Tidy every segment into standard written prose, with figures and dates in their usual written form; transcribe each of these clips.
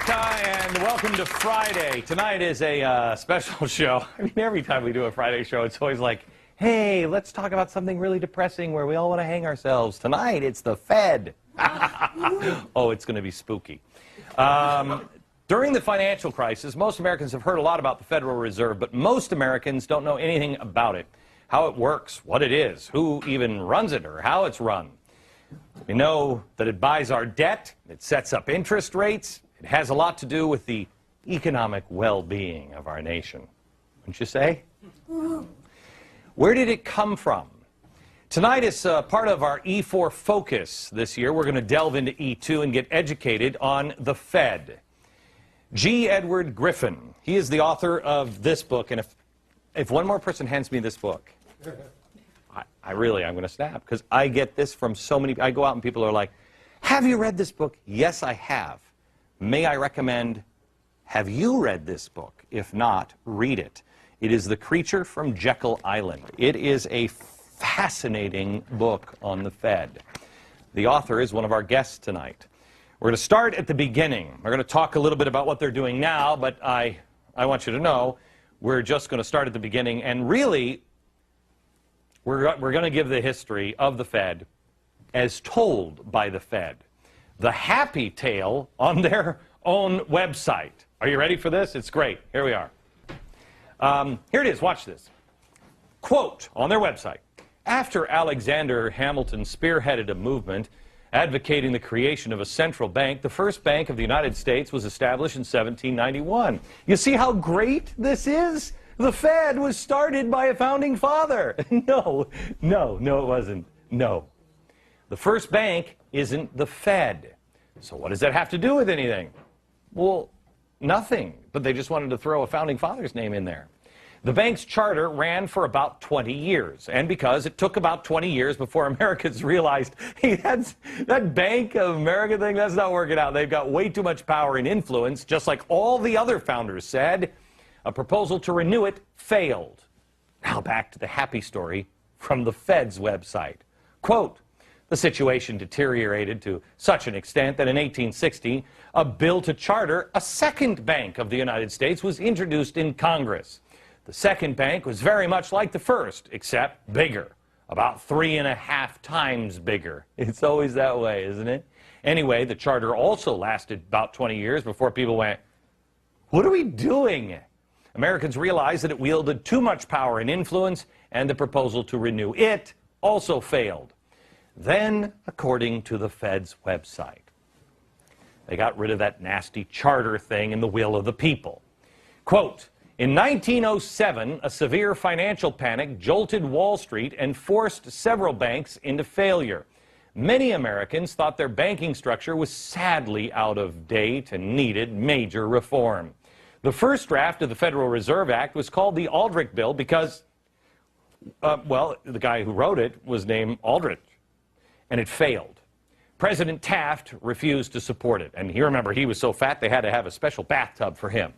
America, and welcome to Friday. Tonight is a special show. I mean, every time we do a Friday show, it's always like, hey, let's talk about something really depressing where we all want to hang ourselves. Tonight, it's the Fed. Oh, it's going to be spooky. During the financial crisis, most Americans have heard a lot about the Federal Reserve, but most Americans don't know anything about it, how it works, what it is, who even runs it, or how it's run. We know that it buys our debt, it sets up interest rates, it has a lot to do with the economic well-being of our nation. Wouldn't you say? Where did it come from? Tonight is part of our E4 focus this year. We're going to delve into E2 and get educated on the Fed. G. Edward Griffin, he is the author of this book, and if one more person hands me this book, I'm going to snap, because I get this from so many. I go out and people are like, have you read this book? Yes, I have. May I recommend, have you read this book? If not, read it. It is The Creature from Jekyll Island. It is a fascinating book on the Fed. The author is one of our guests tonight. We're going to start at the beginning. We're going to talk a little bit about what they're doing now, but I want you to know we're just going to start at the beginning, and really, we're going to give the history of the Fed as told by the Fed. The happy tale on their own website. Are you ready for this? It's great. Here we are. Here it is. Watch this. Quote on their website. After Alexander Hamilton spearheaded a movement advocating the creation of a central bank, the first bank of the United States was established in 1791. You see how great this is? The Fed was started by a founding father. No, it wasn't. No. The first bank isn't the Fed. So what does that have to do with anything? Well, nothing. But they just wanted to throw a founding father's name in there. The bank's charter ran for about 20 years. And because it took about 20 years before Americans realized, hey, that Bank of America thing, that's not working out. They've got way too much power and influence, just like all the other founders said. A proposal to renew it failed. Now back to the happy story from the Fed's website. Quote, the situation deteriorated to such an extent that in 1860, a bill to charter a second bank of the United States was introduced in Congress. The second bank was very much like the first, except bigger, about 3.5 times bigger. It's always that way, isn't it? Anyway, the charter also lasted about 20 years before people went, what are we doing? Americans realized that it wielded too much power and influence, and the proposal to renew it also failed. Then, according to the Fed's website, they got rid of that nasty charter thing in the will of the people. Quote, in 1907, a severe financial panic jolted Wall Street and forced several banks into failure. Many Americans thought their banking structure was sadly out of date and needed major reform. The first draft of the Federal Reserve Act was called the Aldrich Bill because, well, the guy who wrote it was named Aldrich, and it failed. President Taft refused to support it, and you remember he was so fat they had to have a special bathtub for him.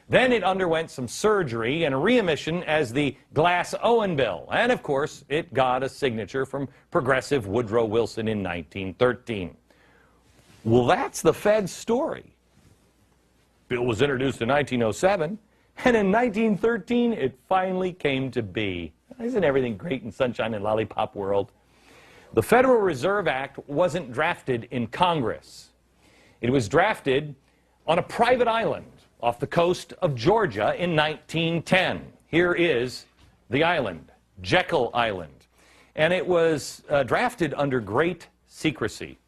Then it underwent some surgery and a readmission as the Glass-Owen Bill, and of course it got a signature from progressive Woodrow Wilson in 1913. Well, that's the Fed's story. Bill was introduced in 1907, and in 1913, it finally came to be. Isn't everything great in sunshine and lollipop world? The Federal Reserve Act wasn't drafted in Congress. It was drafted on a private island off the coast of Georgia in 1910. Here is the island, Jekyll Island. And it was drafted under great secrecy.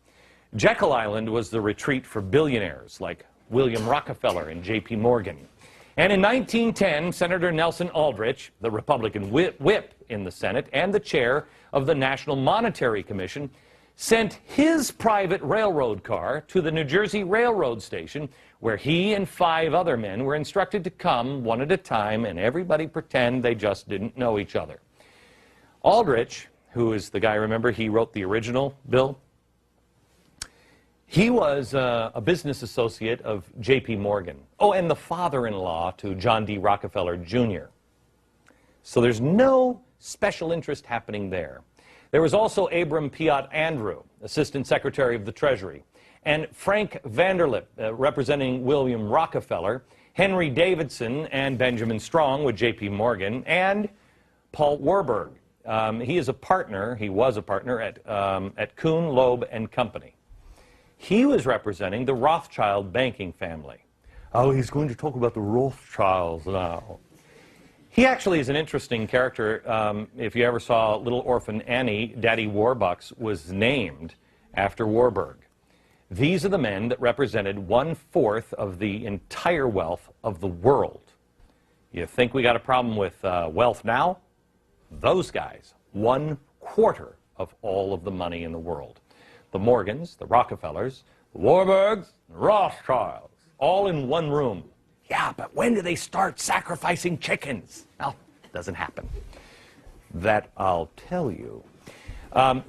Jekyll Island was the retreat for billionaires like William Rockefeller and J.P. Morgan. And in 1910, Senator Nelson Aldrich, the Republican whip in the Senate and the chair of the National Monetary Commission, sent his private railroad car to the New Jersey Railroad Station, where he and 5 other men were instructed to come one at a time and everybody pretend they just didn't know each other. Aldrich, who is the guy, remember, he wrote the original bill? He was a business associate of J.P. Morgan. Oh, and the father-in-law to John D. Rockefeller, Jr. So there's no special interest happening there. There was also Abram Piatt Andrew, Assistant Secretary of the Treasury, and Frank Vanderlip, representing William Rockefeller, Henry Davidson and Benjamin Strong with J.P. Morgan, and Paul Warburg. He was a partner at Kuhn, Loeb and Company. He was representing the Rothschild banking family. Oh, he's going to talk about the Rothschilds now. He actually is an interesting character. If you ever saw Little Orphan Annie, Daddy Warbucks was named after Warburg. These are the men that represented 1/4 of the entire wealth of the world. You think we got a problem with wealth now? Those guys, 1/4 of all of the money in the world. The Morgans, the Rockefellers, the Warburgs, the Rothschilds, all in one room. Yeah, but when do they start sacrificing chickens? Well, it doesn't happen. That I'll tell you.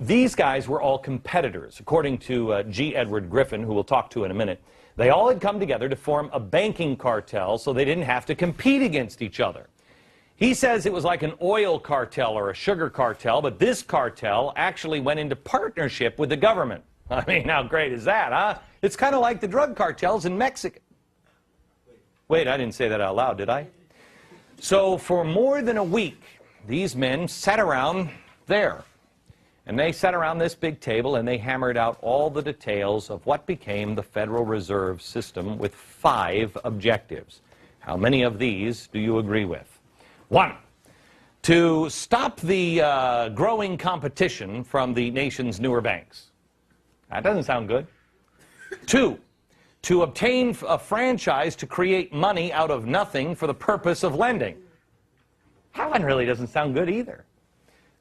These guys were all competitors, according to G. Edward Griffin, who we'll talk to in a minute. They all had come together to form a banking cartel so they didn't have to compete against each other. He says it was like an oil cartel or a sugar cartel, but this cartel actually went into partnership with the government. I mean, how great is that, huh? It's kind of like the drug cartels in Mexico. Wait, I didn't say that out loud, did I? So for more than a week, these men sat around there. And they sat around this big table and they hammered out all the details of what became the Federal Reserve System with 5 objectives. How many of these do you agree with? 1, to stop the growing competition from the nation's newer banks. That doesn't sound good. 2, to obtain a franchise to create money out of nothing for the purpose of lending. That one really doesn't sound good either.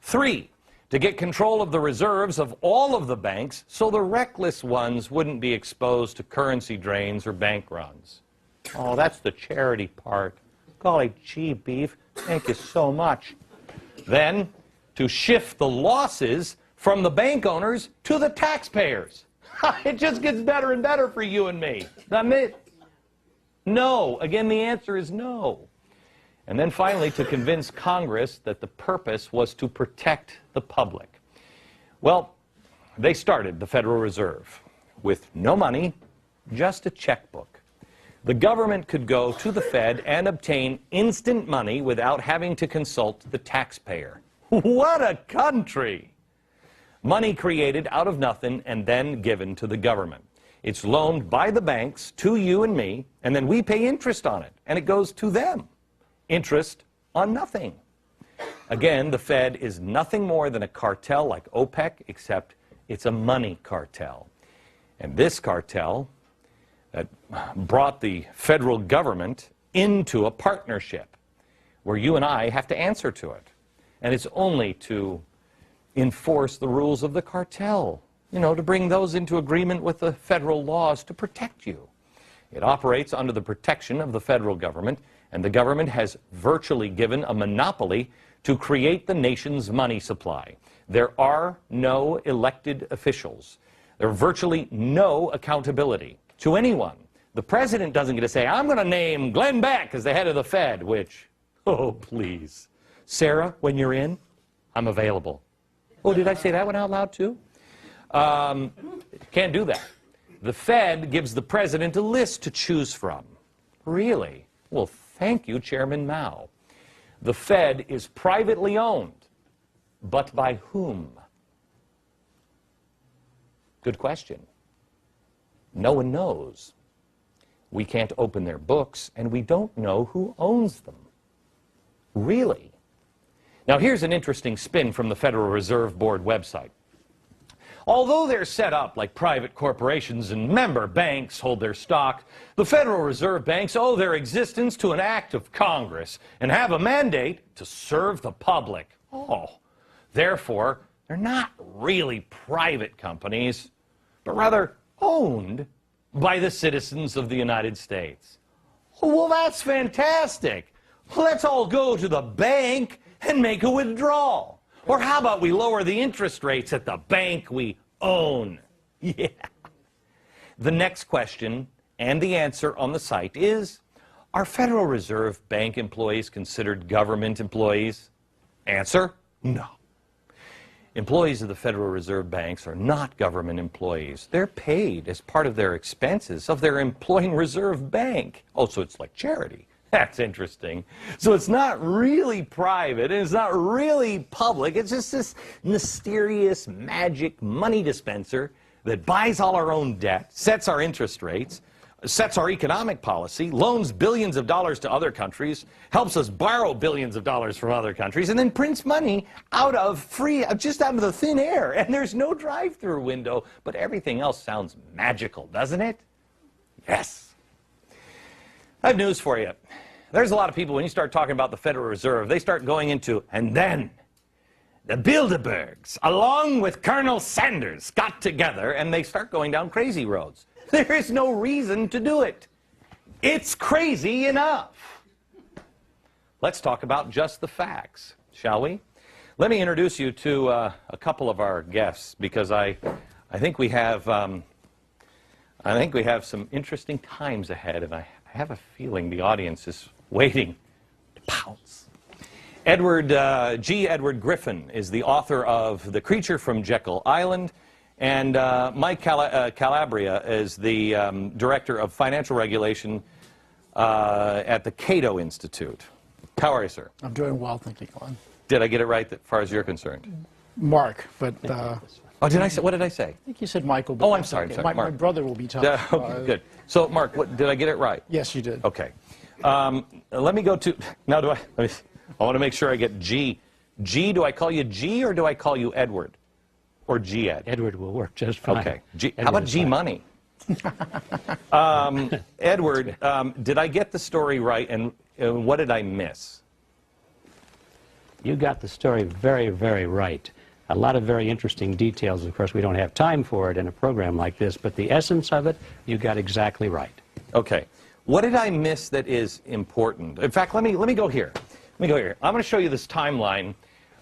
3, to get control of the reserves of all of the banks so the reckless ones wouldn't be exposed to currency drains or bank runs. Oh, that's the charity part. Golly gee, beef, thank you so much. Then, to shift the losses from the bank owners to the taxpayers. It just gets better and better for you and me, doesn't it? No. Again, the answer is no. And then finally, to convince Congress that the purpose was to protect the public. Well, they started the Federal Reserve with no money, just a checkbook. The government could go to the Fed and obtain instant money without having to consult the taxpayer. What a country! Money created out of nothing and then given to the government. It's loaned by the banks to you and me, and then we pay interest on it, and it goes to them. Interest on nothing. Again, the Fed is nothing more than a cartel like OPEC, except it's a money cartel. And this cartel that brought the federal government into a partnership where you and I have to answer to it. And it's only to enforce the rules of the cartel, you know, to bring those into agreement with the federal laws to protect you. It operates under the protection of the federal government, and the government has virtually given a monopoly to create the nation's money supply. There are no elected officials. There's virtually no accountability to anyone. The president doesn't get to say, I'm going to name Glenn Beck as the head of the Fed, which, oh, please. Sarah, when you're in, I'm available. Oh, did I say that one out loud, too? Can't do that. The Fed gives the president a list to choose from. Really? Well, thank you, Chairman Mao. The Fed is privately owned, but by whom? Good question. No one knows. We can't open their books, and we don't know who owns them. Really? Now, here's an interesting spin from the Federal Reserve Board website. Although they're set up like private corporations and member banks hold their stock, the Federal Reserve banks owe their existence to an act of Congress and have a mandate to serve the public. Oh, therefore, they're not really private companies, but rather owned by the citizens of the United States. Well, that's fantastic. Let's all go to the bank and make a withdrawal. Or how about we lower the interest rates at the bank we own? Yeah. The next question and the answer on the site is, are Federal Reserve Bank employees considered government employees? Answer, no. Employees of the Federal Reserve banks are not government employees. They're paid as part of their expenses of their employing reserve bank. Oh, so it's like charity. That's interesting. So it's not really private, and it's not really public. It's just this mysterious magic money dispenser that buys all our own debt, sets our interest rates, sets our economic policy, loans billions of dollars to other countries, helps us borrow billions of dollars from other countries, and then prints money out of just out of the thin air. And there's no drive-through window, but everything else sounds magical, doesn't it? Yes. I have news for you. There's a lot of people, when you start talking about the Federal Reserve, they start going into, and then the Bilderbergs, along with Colonel Sanders, got together, and they start going down crazy roads. There is no reason to do it. It's crazy enough. Let's talk about just the facts, shall we? Let me introduce you to a couple of our guests, because I think we have some interesting times ahead, and I have a feeling the audience is waiting to pounce. Edward Griffin is the author of The Creature from Jekyll Island, and Mike Calabria is the director of financial regulation at the Cato Institute. How are you, sir? I'm doing well, thank you, Glenn. Did I get it right as far as you're concerned? Mark, but... oh, did I say? What did I say? I think you said Michael. But oh, I'm sorry. Okay. I'm sorry. My brother will be tough. Okay, good. So, Mark, did I get it right? Yes, you did. Okay. Let me go to... Now, I want to make sure I get G. G, do I call you G or do I call you Edward? Or G-Ed? Edward will work just fine. Okay. How about G-Money? Edward, did I get the story right, and what did I miss? You got the story very, very right. A lot of very interesting details. Of course, we don't have time for it in a program like this, but the essence of it, you got exactly right. Okay. What did I miss that is important? In fact, let me go here. Let me go here. I'm going to show you this timeline.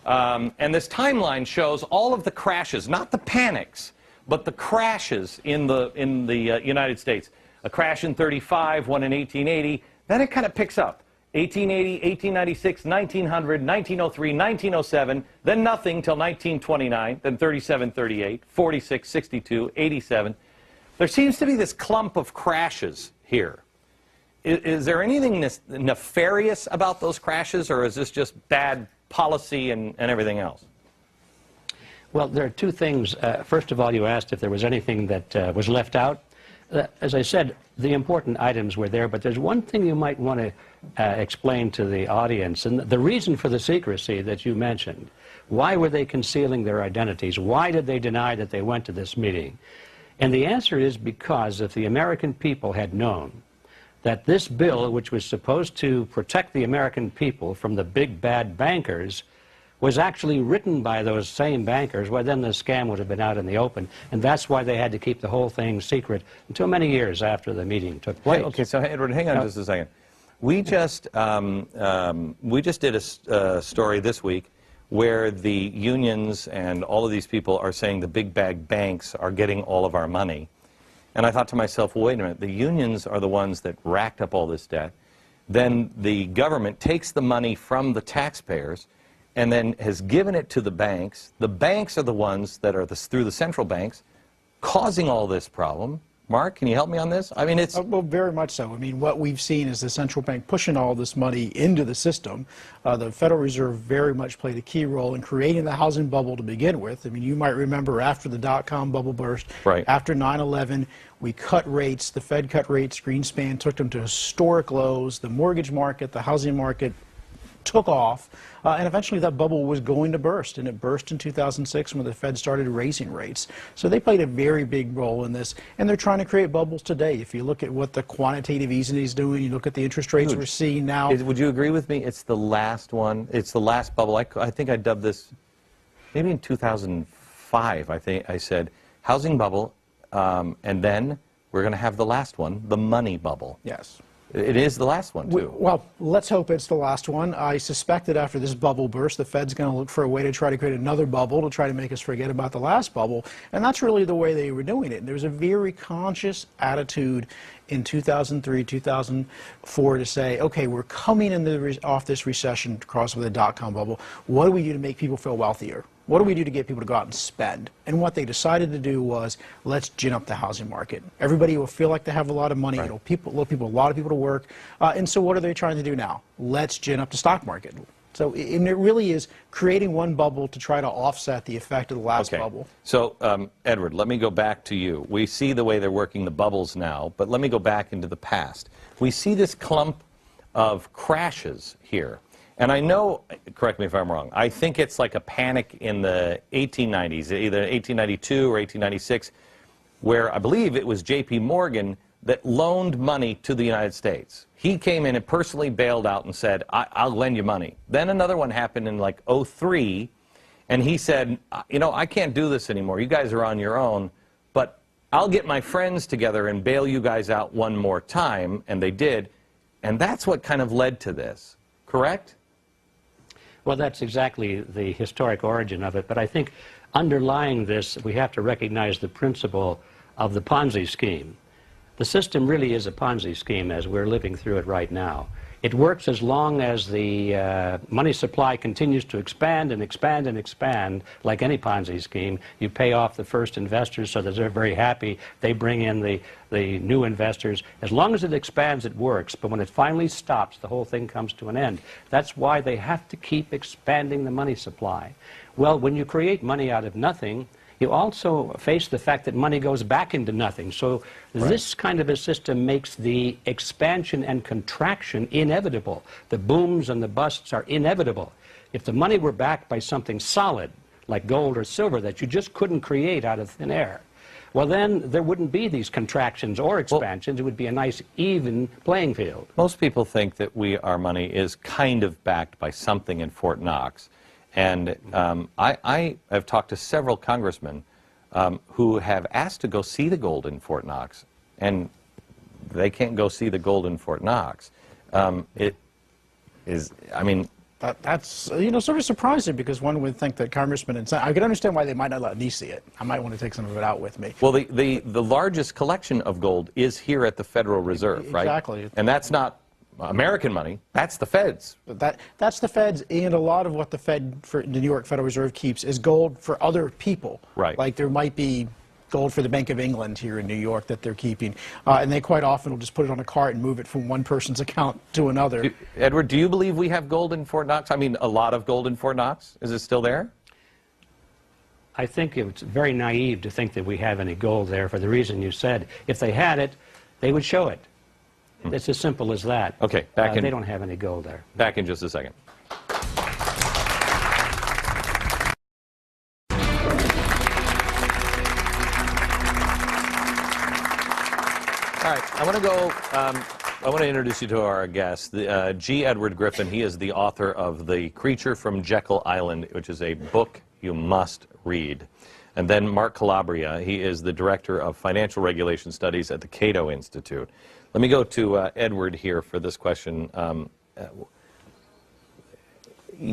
And this timeline shows all of the crashes, not the panics, but the crashes in the United States. A crash in 35, one in 1880. Then it kind of picks up. 1880, 1896, 1900, 1903, 1907, then nothing till 1929, then 37, 38, 46, 62, 87. There seems to be this clump of crashes here. Is there anything nefarious about those crashes, or is this just bad policy and everything else? Well, there are two things. First of all, you asked if there was anything that was left out. As I said, the important items were there, but there's one thing you might want to explain to the audience, and the reason for the secrecy that you mentioned. Why were they concealing their identities? Why did they deny that they went to this meeting? And the answer is because if the American people had known that this bill, which was supposed to protect the American people from the big bad bankers, was actually written by those same bankers, well, then the scam would have been out in the open. And that's why they had to keep the whole thing secret until many years after the meeting took place. Okay, so Edward, hang on just a second. We just did a story this week where the unions and all of these people are saying the big bad banks are getting all of our money. And I thought to myself, well, wait a minute, the unions are the ones that racked up all this debt. Then the government takes the money from the taxpayers and then has given it to the banks. The banks are the ones that are, through the central banks, causing all this problem. Mark, can you help me on this? I mean, it's... well, very much so. I mean, what we've seen is the central bank pushing all this money into the system. The Federal Reserve very much played a key role in creating the housing bubble to begin with. I mean, you might remember after the dot-com bubble burst, right, after 9/11, we cut rates. The Fed cut rates. Greenspan took them to historic lows. The mortgage market, the housing market took off, and eventually that bubble was going to burst, and it burst in 2006 when the Fed started raising rates. So they played a very big role in this, and they're trying to create bubbles today. If you look at what the quantitative easing is doing, you look at the interest rates we're seeing now. Would you agree with me? It's the last one. It's the last bubble. I think I dubbed this, maybe in 2005, I think I said, housing bubble, and then we're going to have the last one, the money bubble. Yes. It is the last one, too. Well, let's hope it's the last one. I suspect that after this bubble burst, the Fed's going to look for a way to try to create another bubble to try to make us forget about the last bubble. And that's really the way they were doing it. There was a very conscious attitude in 2003, 2004 to say, okay, we're coming off this recession across with a dot-com bubble. What do we do to make people feel wealthier? What do we do to get people to go out and spend? And what they decided to do was, let's gin up the housing market. Everybody will feel like they have a lot of money. Right. It'll a lot of people to work. And so what are they trying to do now? Let's gin up the stock market. So and it really is creating one bubble to try to offset the effect of the last bubble. So, Edward, let me go back to you. We see the way they're working the bubbles now, but let me go back into the past. We see this clump of crashes here. And I know, correct me if I'm wrong, I think it's like a panic in the 1890s, either 1892 or 1896, where I believe it was J.P. Morgan that loaned money to the United States. He came in and personally bailed out and said, I'll lend you money. Then another one happened in like '03, and he said, you know, I can't do this anymore. You guys are on your own, but I'll get my friends together and bail you guys out one more time, and they did. And that's what kind of led to this, correct? Well, that's exactly the historic origin of it, but I think underlying this, we have to recognize the principle of the Ponzi scheme. The system really is a Ponzi scheme as we're living through it right now. It works as long as the money supply continues to expand and expand and expand, like any Ponzi scheme. You pay off the first investors so that they're very happy. They bring in the new investors. As long as it expands, it works. But when it finally stops, the whole thing comes to an end. That's why they have to keep expanding the money supply. Well, when you create money out of nothing, you also face the fact that money goes back into nothing. So this kind of a system makes the expansion and contraction inevitable. The booms and the busts are inevitable. If the money were backed by something solid, like gold or silver, that you just couldn't create out of thin air, well, then there wouldn't be these contractions or expansions. It would be a nice, even playing field. Most people think that our money is kind of backed by something in Fort Knox. And I have talked to several congressmen who have asked to go see the gold in Fort Knox, and they can't go see the gold in Fort Knox. It is, I mean... That's, you know, sort of surprising, because one would think that congressmen and I can understand why they might not let me see it. I might want to take some of it out with me. Well, the largest collection of gold is here at the Federal Reserve, right? Exactly. And that's not American money, that's the Fed's. That's the Fed's, and a lot of what the Fed, the New York Federal Reserve keeps, is gold for other people. Right. Like there might be gold for the Bank of England here in New York that they're keeping, and they quite often will just put it on a cart and move it from one person's account to another. Edward, do you believe we have gold in Fort Knox? I mean, a lot of gold in Fort Knox? Is it still there? I think it's very naive to think that we have any gold there for the reason you said. If they had it, they would show it. It's as simple as that. Okay, they don't have any gold there. Back in just a second. All right, I want to go, I want to introduce you to our guest, G. Edward Griffin. He is the author of The Creature from Jekyll Island, which is a book you must read. And then Mark Calabria, he is the Director of Financial Regulation Studies at the Cato Institute. Let me go to Edward here for this question.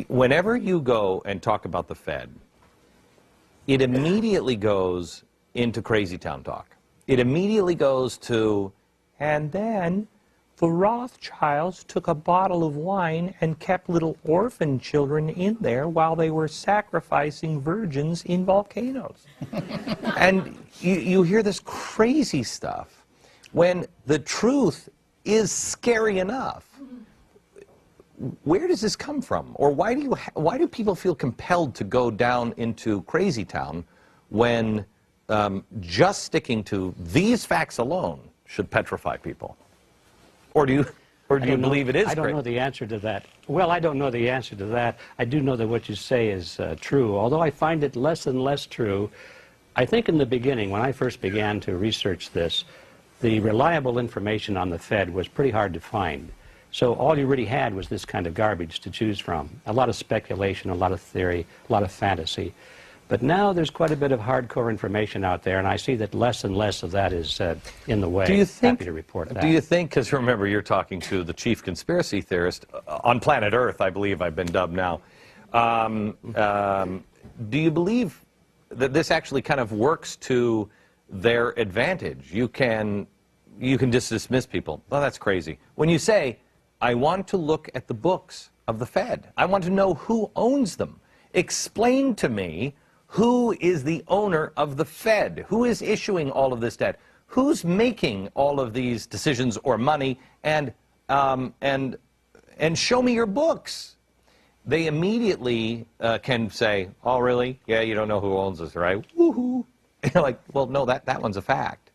Whenever you go and talk about the Fed, it immediately goes into crazy town talk. It immediately goes to, and then the Rothschilds took a bottle of wine and kept little orphan children in there while they were sacrificing virgins in volcanoes. And you hear this crazy stuff when the truth is scary enough. Where does this come from? Or why do people feel compelled to go down into crazy town when just sticking to these facts alone should petrify people? Or do you believe it is I don't know the answer to that. Well, I don't know the answer to that. I do know that what you say is true, although I find it less and less true. I think in the beginning, when I first began to research this, the reliable information on the Fed was pretty hard to find. So all you really had was this kind of garbage to choose from. A lot of speculation, a lot of theory, a lot of fantasy. But now there's quite a bit of hardcore information out there, and I see that less and less of that is in the way. Do you think, happy to report that. Do you think, because remember, you're talking to the chief conspiracy theorist on planet Earth, I believe I've been dubbed now. Do you believe that this actually kind of works to their advantage? You can just dismiss people. Oh, that's crazy. When you say, I want to look at the books of the Fed, I want to know who owns them. Explain to me who is the owner of the Fed? Who is issuing all of this debt? Who's making all of these decisions or money? And show me your books. They immediately can say, oh, really? Yeah, you don't know who owns this, right? Woohoo. And you're like, well, no, that one's a fact.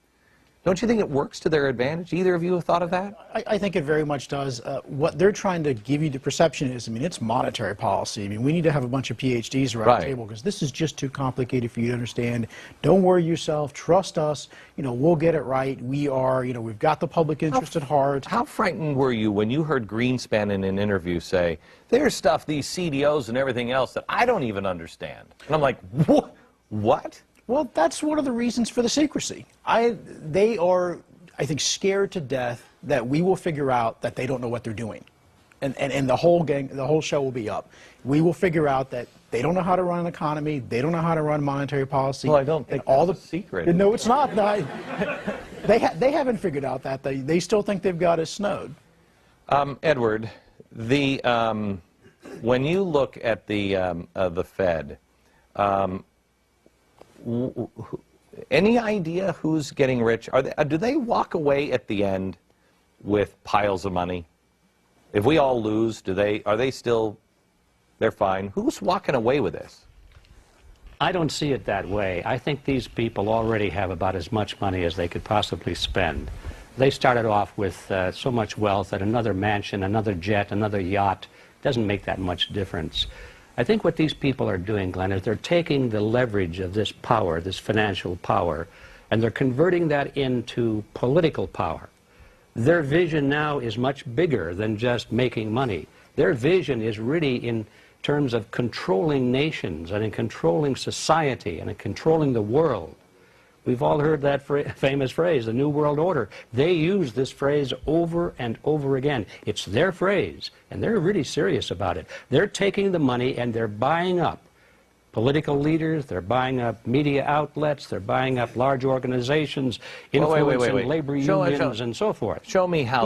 Don't you think it works to their advantage? Either of you have thought of that? I think it very much does. What they're trying to give you the perception is, I mean, it's monetary policy. I mean, we need to have a bunch of PhDs around the table because this is just too complicated for you to understand. Don't worry yourself. Trust us. You know, we'll get it right. We are, you know, we've got the public interest at heart. How frightened were you when you heard Greenspan in an interview say, there's stuff, these CDOs and everything else that I don't even understand? And I'm like, what? Well, that's one of the reasons for the secrecy. They are, I think, scared to death that we will figure out that they don't know what they're doing. And the whole show will be up. We will figure out that they don't know how to run an economy, they don't know how to run monetary policy. Well, I don't think all the secret. No, it's not. They haven't figured out that. They still think they've got us snowed. Edward, when you look at the Fed, any idea who's getting rich? Do they walk away at the end with piles of money? If we all lose, are they still, they're fine? Who's walking away with this? I don't see it that way. I think these people already have about as much money as they could possibly spend. They started off with so much wealth that another mansion, another jet, another yacht doesn't make that much difference. I think what these people are doing, Glenn, is they're taking the leverage of this power, this financial power, and they're converting that into political power. Their vision now is much bigger than just making money. Their vision is really in terms of controlling nations and in controlling society and in controlling the world. We've all heard that famous phrase, the New World Order. They use this phrase over and over again. It's their phrase, and they're really serious about it. They're taking the money and they're buying up political leaders, they're buying up media outlets, they're buying up large organizations, influencing labor unions and so forth. Show me how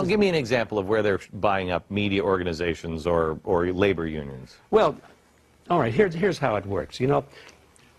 give me an example of where they're buying up media organizations or labor unions. Well, all right, here's how it works. You know,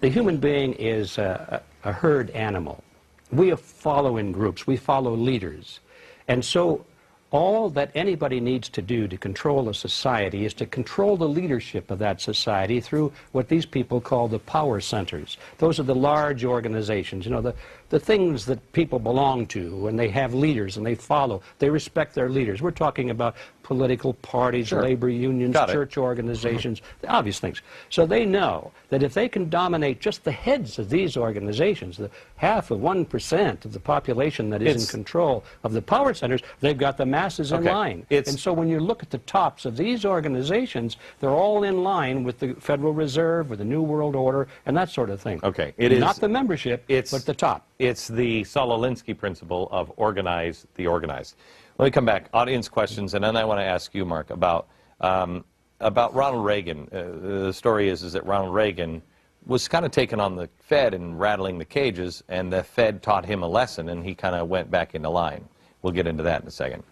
the human being is a herd animal. We follow in groups. We follow leaders. And so all that anybody needs to do to control a society is to control the leadership of that society through what these people call the power centers. Those are the large organizations, you know, the things that people belong to, and they have leaders and they follow. They respect their leaders. We're talking about political parties, labor unions, church organizations, the obvious things. So they know that if they can dominate just the heads of these organizations, the half of 1% of the population that is in control of the power centers, they've got the masses in line. And so when you look at the tops of these organizations, they're all in line with the Federal Reserve, with the New World Order, and that sort of thing. Okay. Not the membership, but the top. It's the Saul-Alinsky principle of organize the organized. Let me come back. Audience questions, and then I want to ask you, Mark, about Ronald Reagan. The story is that Ronald Reagan was kind of taking on the Fed and rattling the cages, and the Fed taught him a lesson, and he kind of went back into line. We'll get into that in a second.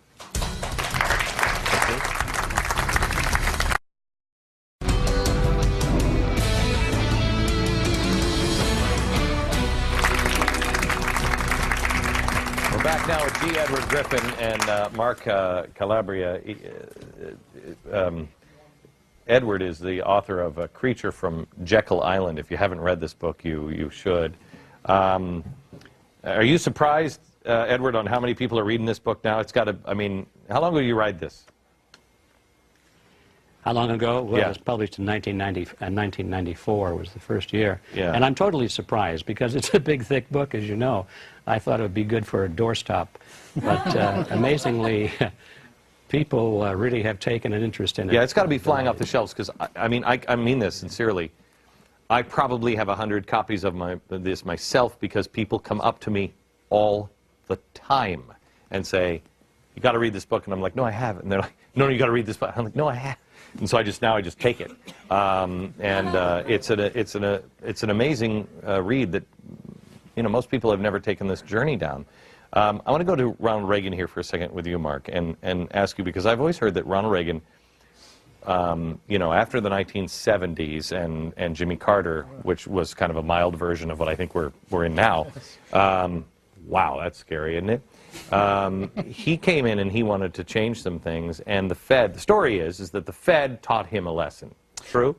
Back now with G. Edward Griffin and Mark Calabria. Edward is the author of A Creature from Jekyll Island. If you haven't read this book, you should. Are you surprised, Edward, on how many people are reading this book now? It's got to, I mean, how long ago did you write this? How long ago? Well, it was published in 1994 was the first year. Yeah. And I'm totally surprised because it's a big, thick book, as you know. I thought it would be good for a doorstop. But amazingly, people really have taken an interest in it. Yeah, it's got to be flying off the shelves because, I mean this sincerely. I probably have 100 copies of this myself because people come up to me all the time and say, you got to read this book. And I'm like, no, I haven't. And they're like, no, you got to read this book. I'm like, no, I haven't. And so I just take it, it's an amazing read that most people have never taken this journey down. I want to go to Ronald Reagan here for a second with you, Mark, and ask you because I've always heard that Ronald Reagan you know, after the 1970s and Jimmy Carter, which was kind of a mild version of what I think we're in now. Wow, that's scary, isn't it? He came in and he wanted to change some things, and the story is that the Fed taught him a lesson. True?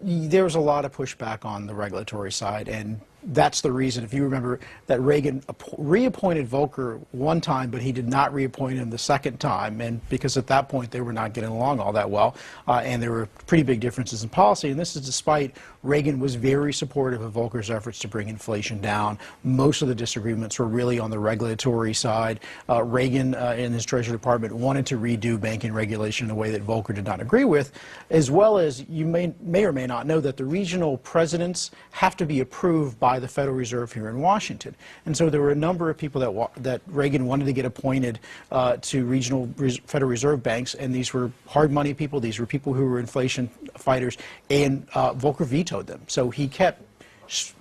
There was a lot of pushback on the regulatory side, and that's the reason, if you remember, that Reagan reappointed Volcker one time, but he did not reappoint him the second time, and because at that point they were not getting along all that well, and there were pretty big differences in policy, and this is despite Reagan was very supportive of Volcker's efforts to bring inflation down. Most of the disagreements were really on the regulatory side. Reagan, in his Treasury Department, wanted to redo banking regulation in a way that Volcker did not agree with, as well as you may or may not know that the regional presidents have to be approved by the Federal Reserve here in Washington. And so there were a number of people that Reagan wanted to get appointed to regional Federal Reserve banks, and these were hard money people, these were people who were inflation fighters, and Volcker vetoed them. So he kept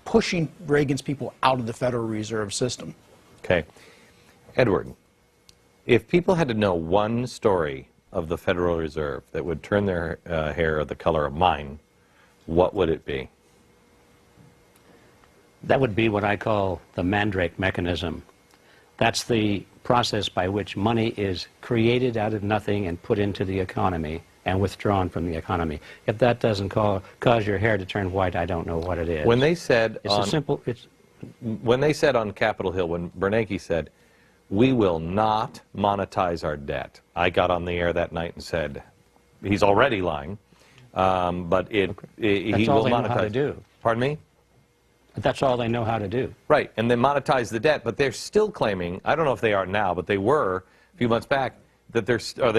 pushing Reagan's people out of the Federal Reserve system. Okay. Edward, if people had to know one story of the Federal Reserve that would turn their hair the color of mine, what would it be? That would be what I call the Mandrake mechanism. That's the process by which money is created out of nothing and put into the economy and withdrawn from the economy. If that doesn't cause your hair to turn white, I don't know what it is. When they said when they said on Capitol Hill, when Bernanke said, "We will not monetize our debt," I got on the air that night and said, "He's already lying, but he will monetize." That's all they know how to do. Pardon me? That's all they know how to do. Right, and they monetize the debt, but they're still claiming, I don't know if they are now, but they were a few months back, that they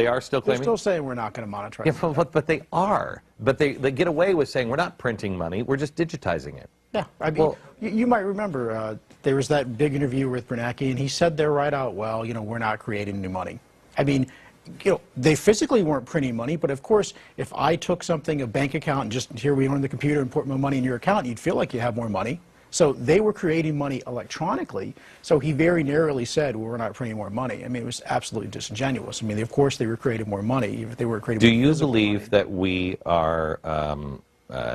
are still claiming? They're still saying we're not going to monetize it. Yeah, but they are. But they get away with saying we're not printing money, we're just digitizing it. Yeah, I mean, well, you might remember there was that big interview with Bernanke, and he said there right out, well, you know, we're not creating new money. I mean, you know, they physically weren't printing money, but of course, if I took something, a bank account, and just here we are on the computer and put my money in your account, you'd feel like you have more money. So they were creating money electronically, so he very narrowly said, well, we're not printing more money. I mean, it was absolutely disingenuous. I mean, of course they were creating more money if they were creating more money. Do you believe that we are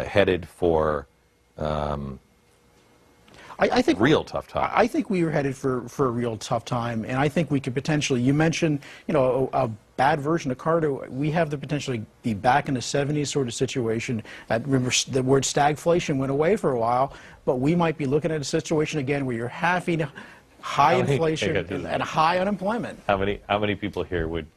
headed for I think real tough time? I think we were headed for a real tough time, and I think we could potentially, you mentioned, you know, a bad version of Carter. We have the potential to be back in the 70s sort of situation. Remember, the word stagflation went away for a while, but we might be looking at a situation again where you're having high inflation and high unemployment. How many people here would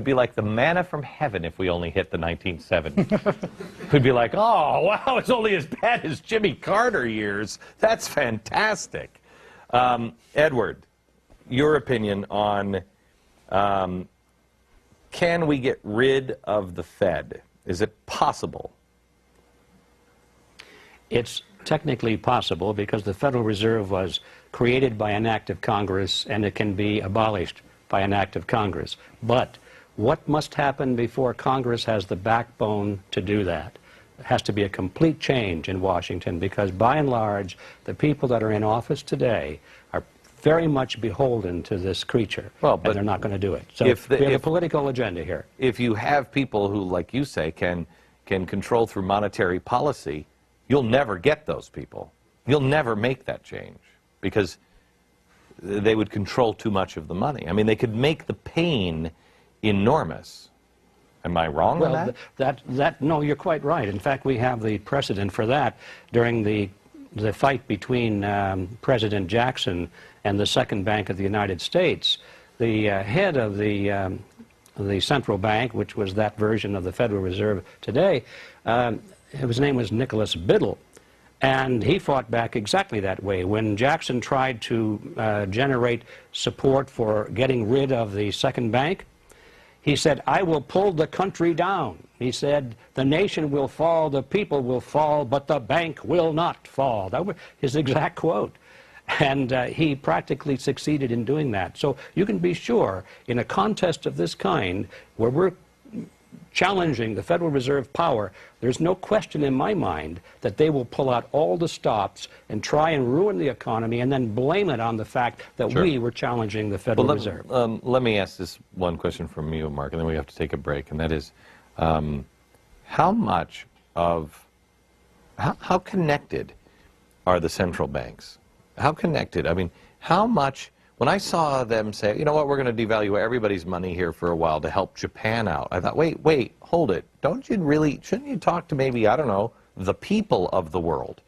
be like the manna from heaven if we only hit the 1970s? Would be like, oh wow, it's only as bad as Jimmy Carter years. That's fantastic. Edward, your opinion on can we get rid of the Fed? Is it possible? It's technically possible because the Federal Reserve was created by an act of Congress and it can be abolished by an act of Congress. But what must happen before Congress has the backbone to do that? It has to be a complete change in Washington because by and large the people that are in office today are very much beholden to this creature, and they're not going to do it. So we have a political agenda here. If you have people who, like you say, can control through monetary policy, you'll never get those people. You'll never make that change because they would control too much of the money. I mean, they could make the pain enormous. Am I wrong on that? No, you're quite right. In fact, we have the precedent for that during the fight between President Jackson and the Second Bank of the United States. The head of the central bank, which was that version of the Federal Reserve today, his name was Nicholas Biddle, and he fought back exactly that way. When Jackson tried to generate support for getting rid of the Second Bank, he said, I will pull the country down. He said, the nation will fall, the people will fall, but the bank will not fall. That was his exact quote. And he practically succeeded in doing that. So you can be sure, in a contest of this kind, where we're challenging the Federal Reserve power, there's no question in my mind that they will pull out all the stops and try and ruin the economy and then blame it on the fact that we were challenging the Federal Reserve. Let me ask this one question from you, Mark, and then we have to take a break, and that is, How much of, how connected are the central banks? How connected? I mean, how much, when I saw them say, you know what, we're going to devalue everybody's money here for a while to help Japan out, I thought, wait, hold it. Shouldn't you talk to maybe, I don't know, the people of the world?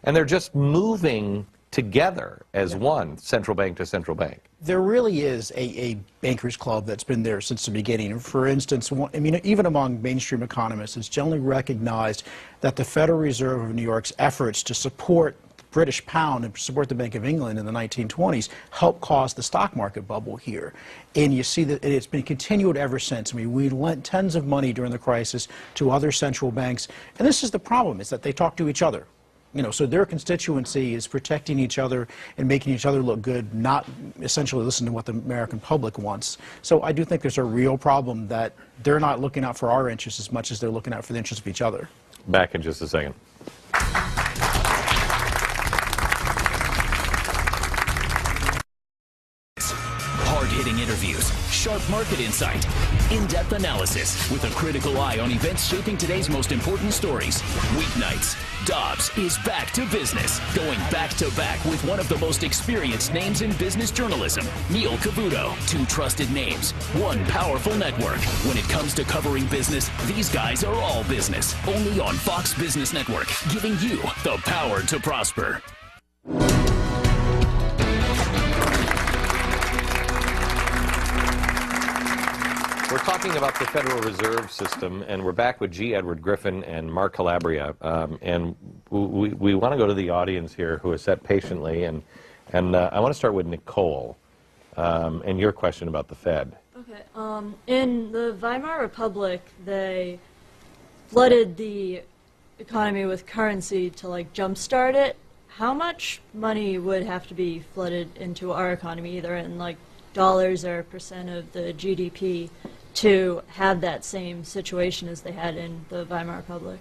And they're just moving together as one, central bank to central bank. There really is a bankers club that's been there since the beginning. For instance, I mean, even among mainstream economists, it's generally recognized that the Federal Reserve of New York's efforts to support the British pound and support the Bank of England in the 1920s helped cause the stock market bubble here. And you see that it's been continued ever since. I mean, we lent tons of money during the crisis to other central banks. And this is the problem, is that they talk to each other. You know, so their constituency is protecting each other and making each other look good, not essentially listening to what the American public wants. So I do think there's a real problem that they're not looking out for our interests as much as they're looking out for the interests of each other. Back in just a second. Hard-hitting interviews, sharp market insight, in-depth analysis with a critical eye on events shaping today's most important stories. Weeknights, Dobbs is back to business, going back-to-back with one of the most experienced names in business journalism, Neil Cavuto. Two trusted names, one powerful network. When it comes to covering business, these guys are all business. Only on Fox Business Network, giving you the power to prosper. We're talking about the Federal Reserve System, and we're back with G. Edward Griffin and Mark Calabria. And we want to go to the audience here who has sat patiently, and I want to start with Nicole and your question about the Fed. Okay. In the Weimar Republic, they flooded the economy with currency to like jumpstart it. How much money would have to be flooded into our economy, either in like dollars or percent of the GDP, to have that same situation as they had in the Weimar Republic?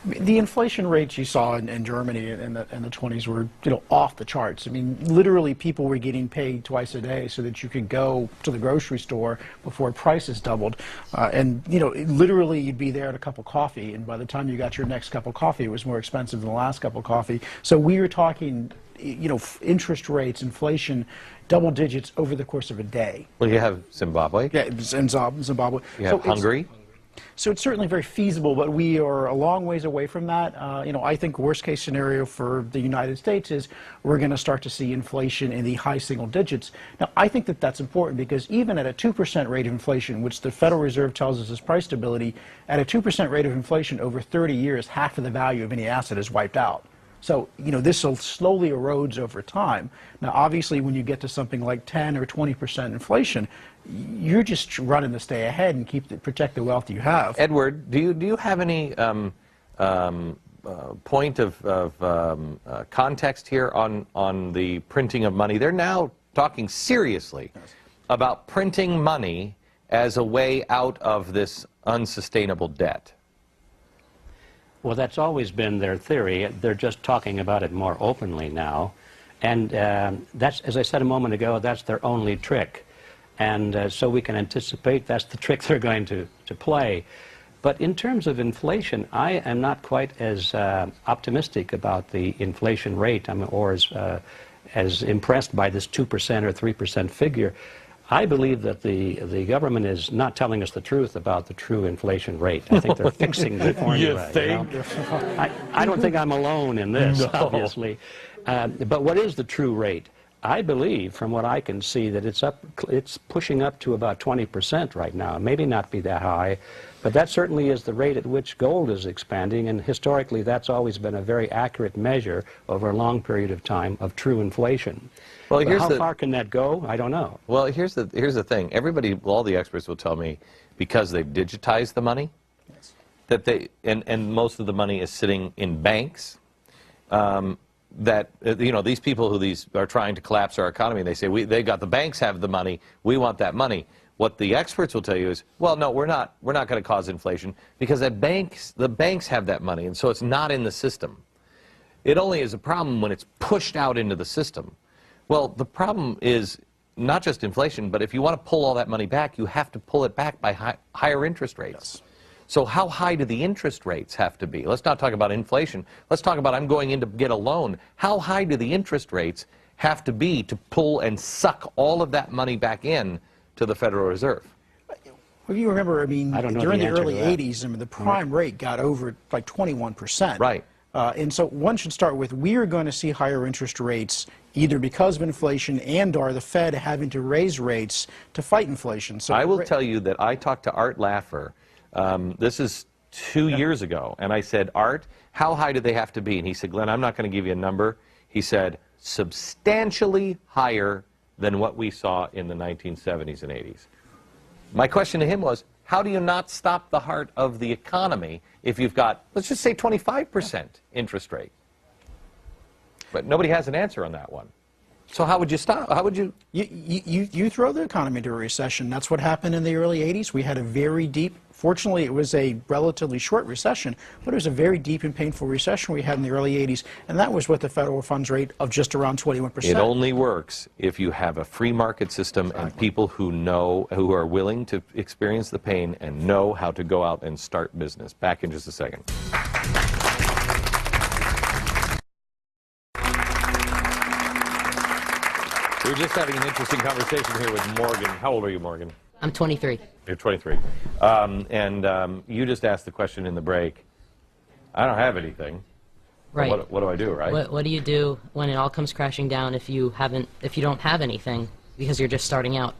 The inflation rates you saw in Germany in the 20s were, you know, off the charts. I mean, literally people were getting paid twice a day so that you could go to the grocery store before prices doubled. And, you know, literally you'd be there at a cup of coffee, and by the time you got your next cup of coffee, it was more expensive than the last cup of coffee. So we were talking, you know, interest rates, inflation, double digits over the course of a day. Well, you have Zimbabwe. Yeah, in Zimbabwe. You have Hungary. So it's certainly very feasible, but we are a long ways away from that. You know, I think worst case scenario for the United States is we're going to start to see inflation in the high single digits. Now, I think that that's important because even at a 2% rate of inflation, which the Federal Reserve tells us is price stability, at a 2% rate of inflation over 30 years, half of the value of any asset is wiped out. So, you know, this slowly erodes over time. Now, obviously, when you get to something like 10 or 20% inflation, you're just running to stay ahead and protect the wealth you have. Edward, do you have any point of context here on the printing of money? They're now talking seriously about printing money as a way out of this unsustainable debt. Well, that's always been their theory. They're just talking about it more openly now. And that's, as I said a moment ago, that's their only trick. And so we can anticipate that's the trick they're going to play. But in terms of inflation, I am not quite as optimistic about the inflation rate, or as impressed by this 2% or 3% figure. I believe that the government is not telling us the truth about the true inflation rate. I think they're fixing the formula. You think? You know? I don't think I'm alone in this, obviously. But what is the true rate? I believe, from what I can see, that it's pushing up to about 20% right now. Maybe not be that high, but that certainly is the rate at which gold is expanding, and historically that's always been a very accurate measure over a long period of time of true inflation. Well, how far can that go? I don't know. Well, here's the thing. Everybody, all the experts will tell me, because they've digitized the money, yes, that and most of the money is sitting in banks, that, you know, these people who are trying to collapse our economy, they say, the banks have the money, we want that money. What the experts will tell you is, well, no, we're not going to cause inflation because the banks have that money, and so it's not in the system. It only is a problem when it's pushed out into the system. Well, the problem is not just inflation, but if you want to pull all that money back, you have to pull it back by higher interest rates. Yes. So how high do the interest rates have to be? Let's not talk about inflation. Let's talk about I'm going in to get a loan. How high do the interest rates have to be to pull and suck all of that money back in to the Federal Reserve? Well, you remember, I mean, I don't know during the the answer early to that. 80s, I mean, the prime rate got over like 21%. Right. And so one should start with, we are going to see higher interest rates either because of inflation and or the Fed having to raise rates to fight inflation. So I will tell you that I talked to Art Laffer, this is 2 years ago, and I said, Art, how high do they have to be? And he said, Glenn, I'm not going to give you a number. He said, substantially higher than what we saw in the 1970s and 80s. My question to him was, how do you not stop the heart of the economy if you've got, let's just say 25% interest rate? But nobody has an answer on that one. So how would you stop? How would you? You throw the economy into a recession. That's what happened in the early 80s. We had a very deep, fortunately it was a relatively short recession, but it was a very deep and painful recession we had in the early 80s, and that was with the federal funds rate of just around 21%. It only works if you have a free market system and people who know, who are willing to experience the pain and know how to go out and start business. Back in just a second. We're just having an interesting conversation here with Morgan. How old are you, Morgan? I'm 23. You're 23. You just asked the question in the break. I don't have anything. Right. What do I do, right? What do you do when it all comes crashing down if you don't have anything because you're just starting out?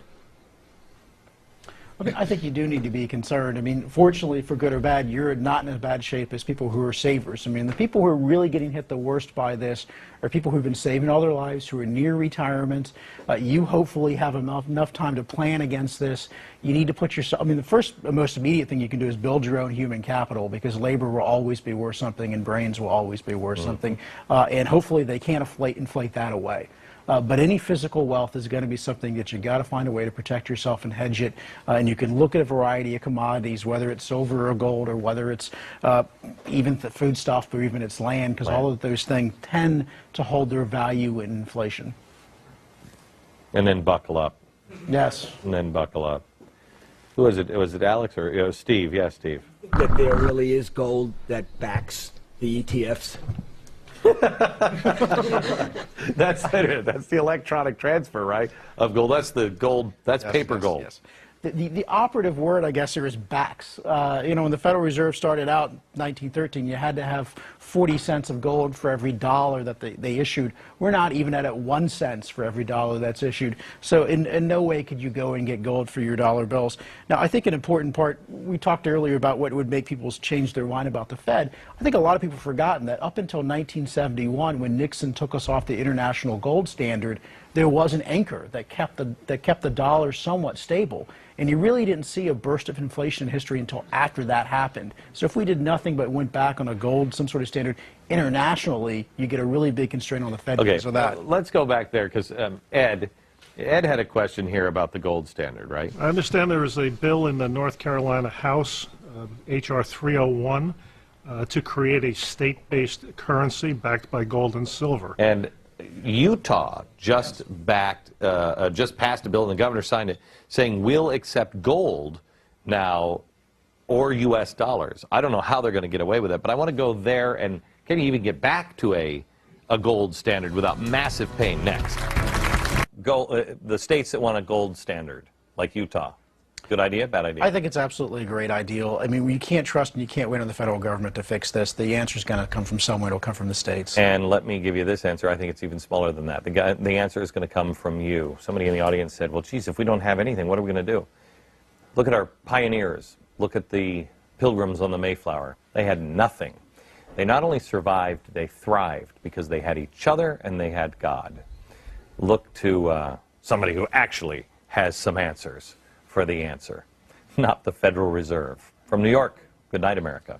I mean, I think you do need to be concerned. I mean, fortunately, for good or bad, you're not in as bad shape as people who are savers. I mean, the people who are really getting hit the worst by this are people who've been saving all their lives, who are near retirement. You hopefully have enough time to plan against this. You need to put yourself, I mean, the first, most immediate thing you can do is build your own human capital, because labor will always be worth something and brains will always be worth something. And hopefully they can't inflate that away. But any physical wealth is going to be something that you got to find a way to protect yourself and hedge it. And you can look at a variety of commodities, whether it's silver or gold, or whether it's even the food stuff, or even it's land, because all of those things tend to hold their value in inflation. And then buckle up. Yes. And then buckle up. Who was it? Was it Alex or Steve? Yeah, Steve. That there really is gold that backs the ETFs. That's it. That's the electronic transfer, right? Of gold. That's the gold. That's paper gold. Yes. The operative word, I guess, here is backs. You know, when the Federal Reserve started out in 1913, you had to have 40 cents of gold for every dollar that they issued. We're not even at 1 cent for every dollar that's issued. So in no way could you go and get gold for your dollar bills. Now, I think an important part, we talked earlier about what would make people change their mind about the Fed. I think a lot of people have forgotten that up until 1971, when Nixon took us off the international gold standard, there was an anchor that kept the dollar somewhat stable. And you really didn't see a burst of inflation in history until after that happened. So if we did nothing but went back on a gold, some sort of standard, internationally, you get a really big constraint on the Fed because of that. Let's go back there, because Ed had a question here about the gold standard, right? I understand there is a bill in the North Carolina House, H.R. 301, to create a state-based currency backed by gold and silver. And Utah just passed a bill, and the governor signed it, saying we'll accept gold now or U.S. dollars. I don't know how they're going to get away with it, but I want to go there, and can you even get back to a gold standard without massive pain? Next. The states that want a gold standard, like Utah. Good idea, bad idea? I think it's absolutely a great ideal. I mean, you can't trust and you can't wait on the federal government to fix this. The answer is going to come from somewhere. It'll come from the states. And let me give you this answer. I think it's even smaller than that. The answer is going to come from you. Somebody in the audience said, well, geez, if we don't have anything, what are we going to do? Look at our pioneers. Look at the Pilgrims on the Mayflower. They had nothing. They not only survived, they thrived because they had each other and they had God. Look to somebody who actually has some answers for the answer, not the Federal Reserve. From New York, good night, America.